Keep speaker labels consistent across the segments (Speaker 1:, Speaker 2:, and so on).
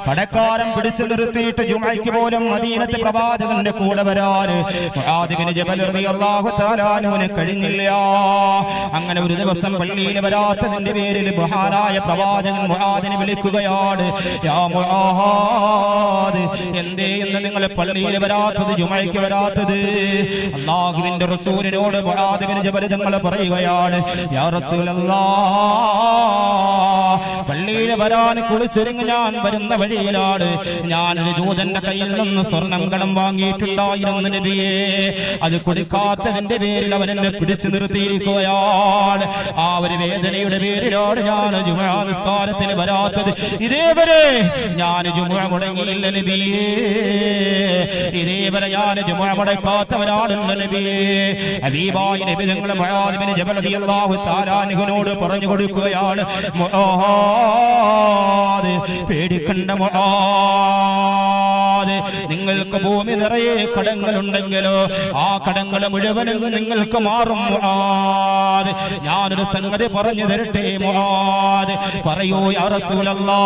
Speaker 1: കടക്കാരൻ പിടിച്ചു നിർത്തിയിട്ട് ജുമയ്ക്ക് പോലും മദീനത്തെ പ്രവാചകന്റെ കൂടെ വരാൻ മുആദ് ഇബ്നു ജബൽ റളിയല്ലാഹു തആല അൻഹുവിന് കഴിഞ്ഞില്ല. അങ്ങനെ ഒരു ദിവസം പള്ളിയിൽ വരാത്തതിന്റെ പേരിൽ മഹാനായ പ്രവാചകൻ മുആദിനെ വിളിക്കുകയാണ്. യാ മുആദ്, എന്തേ എന്ന് നിങ്ങൾ പള്ളിയിൽ വരാത്തത്, ജുമയ്ക്ക് വരാത്തത്? അല്ലാഹുവിന്റെ റസൂലിനോട് മുആദ് ഇബ്നു ജബൽ തങ്ങൾ പറയുകയാണ്, യാ റസൂലല്ലാഹ്, പള്ളിയിൽ വരാൻ കുളിച്ചൊരുങ്ങി ഞാൻ വരുന്ന വഴിയിലാണ് ഞാനൊരു ജൂതന്റെ കയ്യിൽ നിന്ന് സ്വർണം കടം വാങ്ങിയിട്ടുണ്ടായിരുന്നു നബിയേ. അത് കൊടുക്കാത്തതിന്റെ പേരിൽ അവൻ എന്നെ പിടിച്ചു നിർത്തിയിരിക്കുകയാണ്. ആ ഒരു വേദനയുടെ പേരിലാണ് ഞാൻ ജുമുഅ നിസ്കാരത്തിന് വരാത്തത്. ഇതേവരെ ഞാൻ ജുമുഅ മുടങ്ങിയില്ല നബിയേ, ഇതേവരെ ഞാൻ ജുമുഅ മുടക്കാത്തവനാണല്ലോ നബിയേ. ഹബീബായ നബി തങ്ങൾ മുആദ് ഇബ്നു ജബൽ റളിയല്ലാഹു തആല അൻഹുവിനോട് പറഞ്ഞു കൊടുക്കുകയാണ്, മുആദ്, പേടിക്കണ്ട മുആദ്, നിങ്ങൾക്ക് ഭൂമി നിറയെ കടങ്ങളുണ്ടെങ്കിലോ ആ കടങ്ങൾ മുഴുവനും നിങ്ങൾക്ക് മാറും മുആദ്. ഞാനൊരു സംഗതി പറഞ്ഞു തരട്ടെ മുആദ്? പറയൂ യാ റസൂലല്ലാഹ്.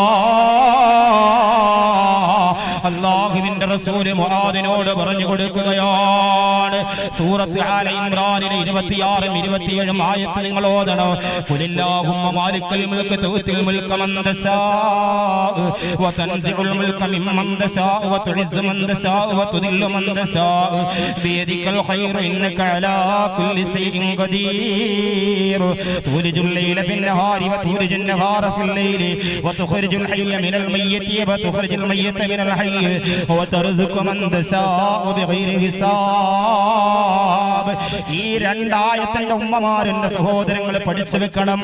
Speaker 1: അല്ലാഹുവിന്റെ റസൂൽ മുആദിനോട് പറഞ്ഞു കൊടുക്കുകയാണ്. സൂറത്ത് ആല ഇംറാനിലെ 26ഉം 27ഉം ആയത്ത് നിങ്ങൾ ഓതണം. ഖുലില്ലാഹുമ്മ മാലിക്കൽ മുൽക്ക് തുഅ്തിൽ മുൽക മൻ തശാഉ വതൻസിഉൽ മുൽക മിമ്മൻ തശാഉ വതുഇസ്സു മൻ തശാഉ വതുദില്ലു മൻ തശാഉ ബിയദിക്കൽ ഖൈറു ഇന്നക അലാ കുല്ലി ശൈഇൻ ഖദീർ തുലിജുൽ ലൈല ഫിൻ നഹാരി വതുലിജുൻ നഹാറ ഫിൽ ലൈലി വതുഖ്രിജുൽ ഹയ്യ മിനൽ മയ്യിതി വതുഖ്രിജുൽ മയ്യിത മിനൽ ഹയ്യ വതർസുഖു മൻ തശാഉ ബിഗൈരി ഹിസാബ്. ഈ രണ്ടായത്തിന്റെ ഉമ്മമാരുടെ സഹോദരങ്ങൾ പഠിച്ചു വെക്കണം.